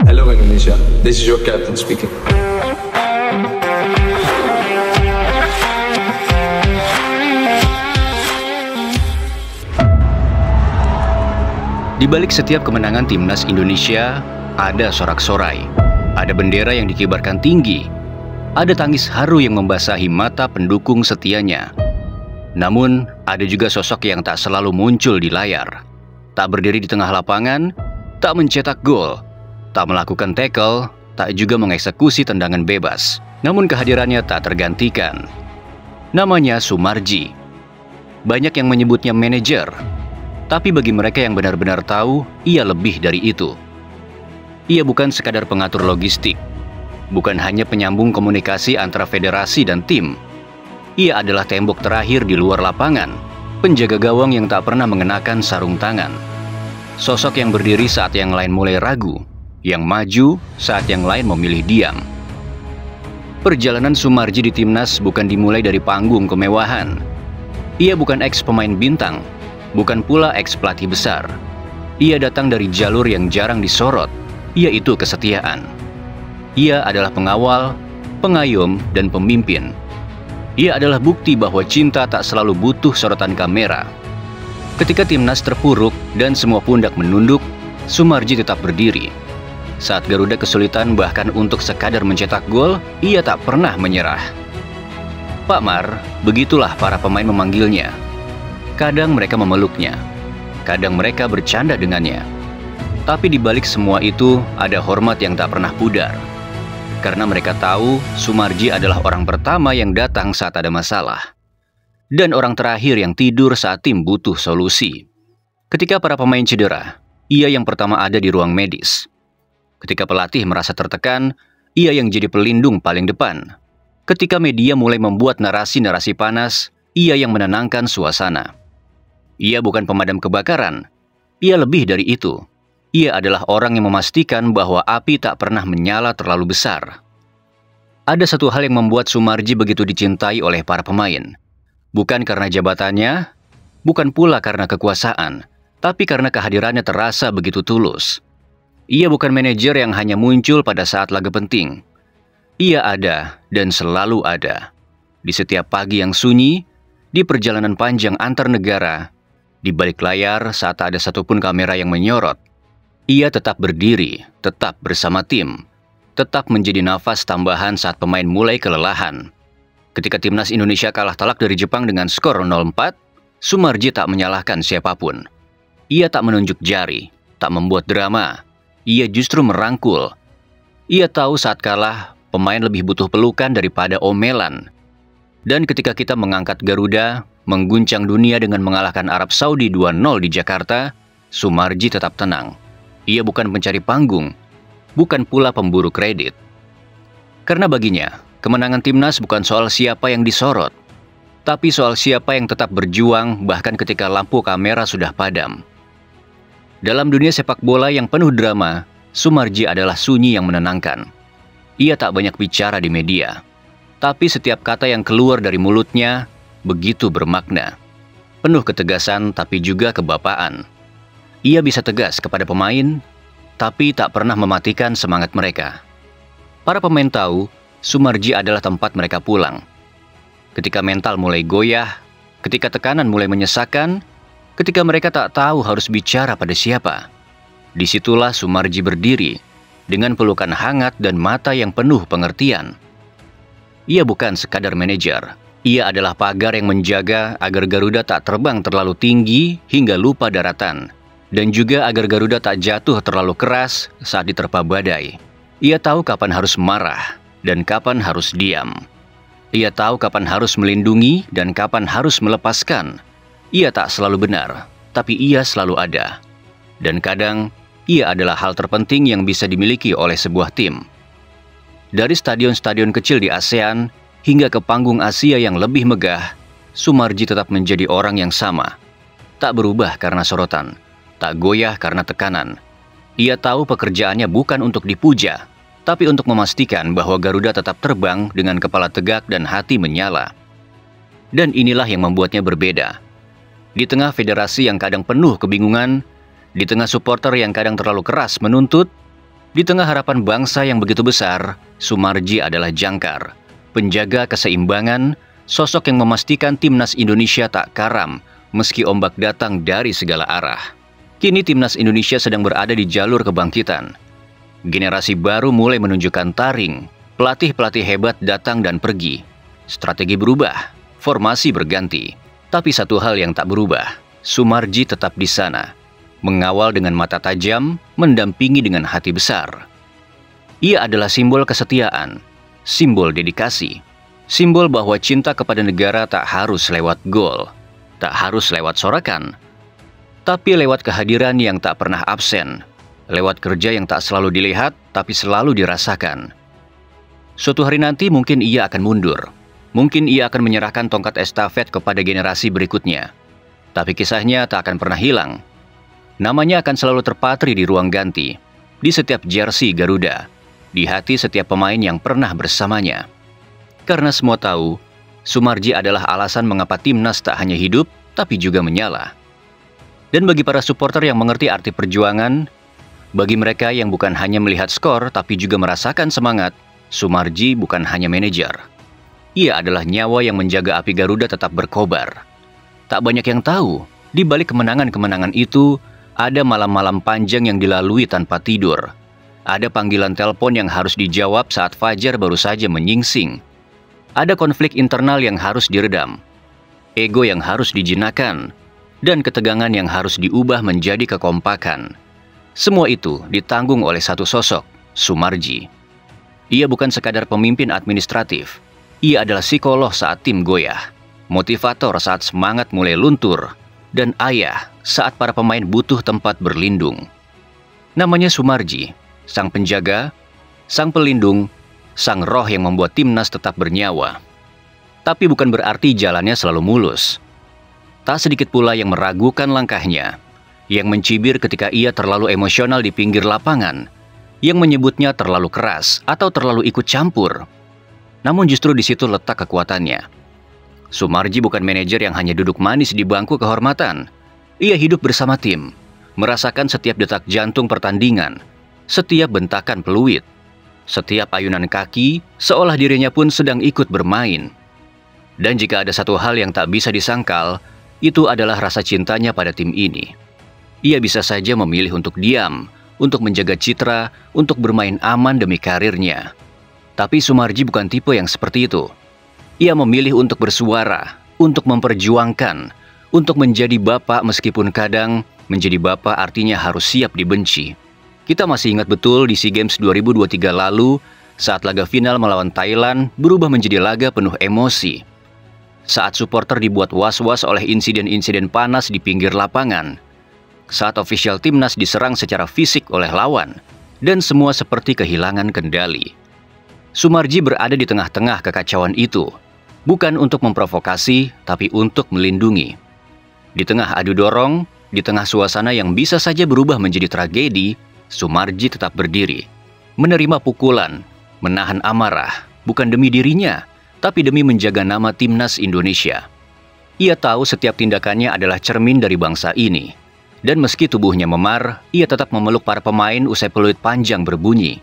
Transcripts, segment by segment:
Hello Indonesia, this is your captain speaking. Di balik setiap kemenangan timnas Indonesia, ada sorak-sorai, ada bendera yang dikibarkan tinggi, ada tangis haru yang membasahi mata pendukung setianya. Namun, ada juga sosok yang tak selalu muncul di layar, tak berdiri di tengah lapangan, tak mencetak gol, tak melakukan tackle, tak juga mengeksekusi tendangan bebas. Namun kehadirannya tak tergantikan. Namanya Soemarji. Banyak yang menyebutnya manajer, tapi bagi mereka yang benar-benar tahu, ia lebih dari itu. Ia bukan sekadar pengatur logistik, bukan hanya penyambung komunikasi antara federasi dan tim. Ia adalah tembok terakhir di luar lapangan, penjaga gawang yang tak pernah mengenakan sarung tangan. Sosok yang berdiri saat yang lain mulai ragu, yang maju saat yang lain memilih diam. Perjalanan Soemarji di timnas bukan dimulai dari panggung kemewahan. Ia bukan ex-pemain bintang, bukan pula ex-pelatih besar. Ia datang dari jalur yang jarang disorot, yaitu kesetiaan. Ia adalah pengawal, pengayom, dan pemimpin. Ia adalah bukti bahwa cinta tak selalu butuh sorotan kamera. Ketika timnas terpuruk dan semua pundak menunduk, Soemarji tetap berdiri. Saat Garuda kesulitan bahkan untuk sekadar mencetak gol, ia tak pernah menyerah. Pak Mar, begitulah para pemain memanggilnya. Kadang mereka memeluknya, kadang mereka bercanda dengannya. Tapi di balik semua itu, ada hormat yang tak pernah pudar. Karena mereka tahu Soemarji adalah orang pertama yang datang saat ada masalah. Dan orang terakhir yang tidur saat tim butuh solusi. Ketika para pemain cedera, ia yang pertama ada di ruang medis. Ketika pelatih merasa tertekan, ia yang jadi pelindung paling depan. Ketika media mulai membuat narasi-narasi panas, ia yang menenangkan suasana. Ia bukan pemadam kebakaran, ia lebih dari itu. Ia adalah orang yang memastikan bahwa api tak pernah menyala terlalu besar. Ada satu hal yang membuat Soemarji begitu dicintai oleh para pemain. Bukan karena jabatannya, bukan pula karena kekuasaan, tapi karena kehadirannya terasa begitu tulus. Ia bukan manajer yang hanya muncul pada saat laga penting. Ia ada dan selalu ada. Di setiap pagi yang sunyi, di perjalanan panjang antar negara, di balik layar saat tak ada satupun kamera yang menyorot. Ia tetap berdiri, tetap bersama tim, tetap menjadi nafas tambahan saat pemain mulai kelelahan. Ketika timnas Indonesia kalah telak dari Jepang dengan skor 0-4, Soemarji tak menyalahkan siapapun. Ia tak menunjuk jari, tak membuat drama. Ia justru merangkul. Ia tahu saat kalah, pemain lebih butuh pelukan daripada omelan. Dan ketika kita mengangkat Garuda, mengguncang dunia dengan mengalahkan Arab Saudi 2-0 di Jakarta, Soemarji tetap tenang. Ia bukan pencari panggung, bukan pula pemburu kredit. Karena baginya, kemenangan timnas bukan soal siapa yang disorot, tapi soal siapa yang tetap berjuang bahkan ketika lampu kamera sudah padam. Dalam dunia sepak bola yang penuh drama, Soemarji adalah sunyi yang menenangkan. Ia tak banyak bicara di media, tapi setiap kata yang keluar dari mulutnya begitu bermakna. Penuh ketegasan tapi juga kebapaan. Ia bisa tegas kepada pemain, tapi tak pernah mematikan semangat mereka. Para pemain tahu, Soemarji adalah tempat mereka pulang. Ketika mental mulai goyah, ketika tekanan mulai menyesakkan, ketika mereka tak tahu harus bicara pada siapa, disitulah Soemarji berdiri, dengan pelukan hangat dan mata yang penuh pengertian. Ia bukan sekadar manajer, ia adalah pagar yang menjaga agar Garuda tak terbang terlalu tinggi hingga lupa daratan. Dan juga agar Garuda tak jatuh terlalu keras saat diterpa badai. Ia tahu kapan harus marah dan kapan harus diam. Ia tahu kapan harus melindungi dan kapan harus melepaskan. Ia tak selalu benar, tapi ia selalu ada. Dan kadang, ia adalah hal terpenting yang bisa dimiliki oleh sebuah tim. Dari stadion-stadion kecil di ASEAN hingga ke panggung Asia yang lebih megah, Soemarji tetap menjadi orang yang sama. Tak berubah karena sorotan. Tak goyah karena tekanan. Ia tahu pekerjaannya bukan untuk dipuja, tapi untuk memastikan bahwa Garuda tetap terbang dengan kepala tegak dan hati menyala. Dan inilah yang membuatnya berbeda. Di tengah federasi yang kadang penuh kebingungan, di tengah supporter yang kadang terlalu keras menuntut, Di tengah harapan bangsa yang begitu besar, Soemarji adalah jangkar, penjaga keseimbangan, sosok yang memastikan timnas Indonesia tak karam meski ombak datang dari segala arah. Kini timnas Indonesia sedang berada di jalur kebangkitan. Generasi baru mulai menunjukkan taring, pelatih-pelatih hebat datang dan pergi. Strategi berubah, formasi berganti. Tapi satu hal yang tak berubah, Soemarji tetap di sana. Mengawal dengan mata tajam, mendampingi dengan hati besar. Ia adalah simbol kesetiaan, simbol dedikasi, simbol bahwa cinta kepada negara tak harus lewat gol, tak harus lewat sorakan, tapi lewat kehadiran yang tak pernah absen, lewat kerja yang tak selalu dilihat, tapi selalu dirasakan. Suatu hari nanti mungkin ia akan mundur, mungkin ia akan menyerahkan tongkat estafet kepada generasi berikutnya, tapi kisahnya tak akan pernah hilang. Namanya akan selalu terpatri di ruang ganti, di setiap jersey Garuda, di hati setiap pemain yang pernah bersamanya. Karena semua tahu, Soemarji adalah alasan mengapa timnas tak hanya hidup, tapi juga menyala. Dan bagi para supporter yang mengerti arti perjuangan, bagi mereka yang bukan hanya melihat skor, tapi juga merasakan semangat, Soemarji bukan hanya manajer. Ia adalah nyawa yang menjaga api Garuda tetap berkobar. Tak banyak yang tahu, di balik kemenangan-kemenangan itu, ada malam-malam panjang yang dilalui tanpa tidur. Ada panggilan telepon yang harus dijawab saat fajar baru saja menyingsing. Ada konflik internal yang harus diredam. Ego yang harus dijinakkan. Dan ketegangan yang harus diubah menjadi kekompakan. Semua itu ditanggung oleh satu sosok, Soemarji. Ia bukan sekadar pemimpin administratif. Ia adalah psikolog saat tim goyah. Motivator saat semangat mulai luntur. Dan ayah saat para pemain butuh tempat berlindung. Namanya Soemarji, sang penjaga, sang pelindung, sang roh yang membuat timnas tetap bernyawa. Tapi bukan berarti jalannya selalu mulus. Tak sedikit pula yang meragukan langkahnya, yang mencibir ketika ia terlalu emosional di pinggir lapangan, yang menyebutnya terlalu keras atau terlalu ikut campur. Namun justru di situ letak kekuatannya. Soemarji bukan manajer yang hanya duduk manis di bangku kehormatan. Ia hidup bersama tim, merasakan setiap detak jantung pertandingan, setiap bentakan peluit, setiap ayunan kaki, seolah dirinya pun sedang ikut bermain. Dan jika ada satu hal yang tak bisa disangkal, itu adalah rasa cintanya pada tim ini. Ia bisa saja memilih untuk diam, untuk menjaga citra, untuk bermain aman demi karirnya. Tapi Soemarji bukan tipe yang seperti itu. Ia memilih untuk bersuara, untuk memperjuangkan, untuk menjadi bapak meskipun kadang menjadi bapak artinya harus siap dibenci. Kita masih ingat betul di SEA Games 2023 lalu, saat laga final melawan Thailand berubah menjadi laga penuh emosi. Saat supporter dibuat was-was oleh insiden-insiden panas di pinggir lapangan. Saat ofisial timnas diserang secara fisik oleh lawan, dan semua seperti kehilangan kendali. Soemarji berada di tengah-tengah kekacauan itu. Bukan untuk memprovokasi, tapi untuk melindungi. Di tengah adu dorong, di tengah suasana yang bisa saja berubah menjadi tragedi, Soemarji tetap berdiri. Menerima pukulan, menahan amarah, bukan demi dirinya, tapi demi menjaga nama timnas Indonesia. Ia tahu setiap tindakannya adalah cermin dari bangsa ini. Dan meski tubuhnya memar, ia tetap memeluk para pemain usai peluit panjang berbunyi.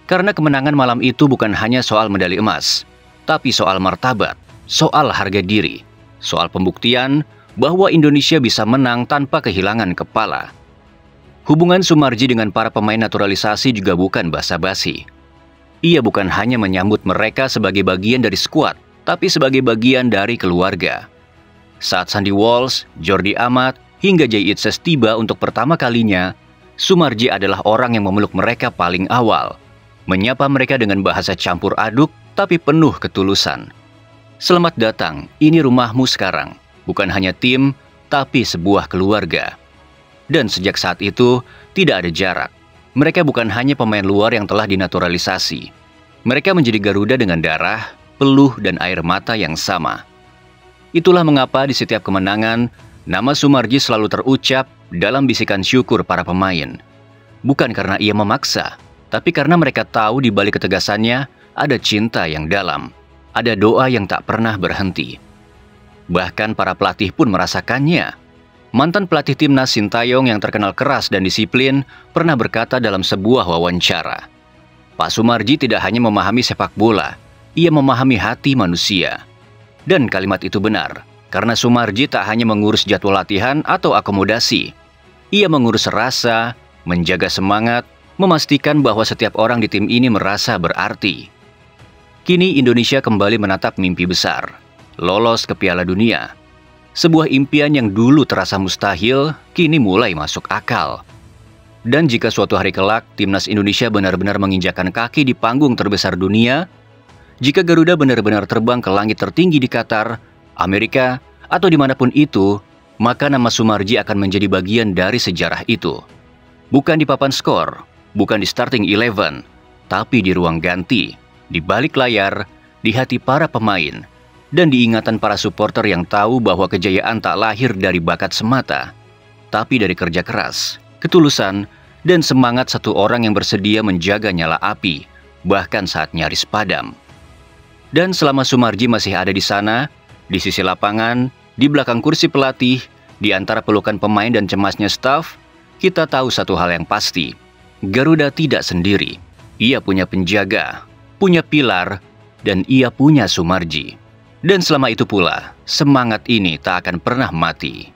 Karena kemenangan malam itu bukan hanya soal medali emas, tapi soal martabat, soal harga diri, soal pembuktian bahwa Indonesia bisa menang tanpa kehilangan kepala. Hubungan Soemarji dengan para pemain naturalisasi juga bukan basa-basi. Ia bukan hanya menyambut mereka sebagai bagian dari skuad, tapi sebagai bagian dari keluarga. Saat Sandy Walsh, Jordi Amat, hingga Jay Itzes tiba untuk pertama kalinya, Soemarji adalah orang yang memeluk mereka paling awal. Menyapa mereka dengan bahasa campur aduk, tapi penuh ketulusan. Selamat datang, ini rumahmu sekarang. Bukan hanya tim, tapi sebuah keluarga. Dan sejak saat itu, tidak ada jarak. Mereka bukan hanya pemain luar yang telah dinaturalisasi. Mereka menjadi Garuda dengan darah, peluh, dan air mata yang sama. Itulah mengapa di setiap kemenangan, nama Soemarji selalu terucap dalam bisikan syukur para pemain. Bukan karena ia memaksa, tapi karena mereka tahu di balik ketegasannya ada cinta yang dalam, ada doa yang tak pernah berhenti. Bahkan para pelatih pun merasakannya. Mantan pelatih timnas Sintayong yang terkenal keras dan disiplin pernah berkata dalam sebuah wawancara, Pak Soemarji tidak hanya memahami sepak bola, ia memahami hati manusia. Dan kalimat itu benar, karena Soemarji tak hanya mengurus jadwal latihan atau akomodasi. Ia mengurus rasa, menjaga semangat, memastikan bahwa setiap orang di tim ini merasa berarti. Kini Indonesia kembali menatap mimpi besar, lolos ke Piala Dunia. Sebuah impian yang dulu terasa mustahil, kini mulai masuk akal. Dan jika suatu hari kelak, timnas Indonesia benar-benar menginjakkan kaki di panggung terbesar dunia, jika Garuda benar-benar terbang ke langit tertinggi di Qatar, Amerika, atau dimanapun itu, maka nama Soemarji akan menjadi bagian dari sejarah itu. Bukan di papan skor, bukan di starting 11, tapi di ruang ganti, di balik layar, di hati para pemain, dan diingatan para supporter yang tahu bahwa kejayaan tak lahir dari bakat semata, tapi dari kerja keras, ketulusan, dan semangat satu orang yang bersedia menjaga nyala api, bahkan saat nyaris padam. Dan selama Soemarji masih ada di sana, di sisi lapangan, di belakang kursi pelatih, di antara pelukan pemain dan cemasnya staf, kita tahu satu hal yang pasti, Garuda tidak sendiri. Ia punya penjaga, punya pilar, dan ia punya Soemarji. Dan selama itu pula, semangat ini tak akan pernah mati.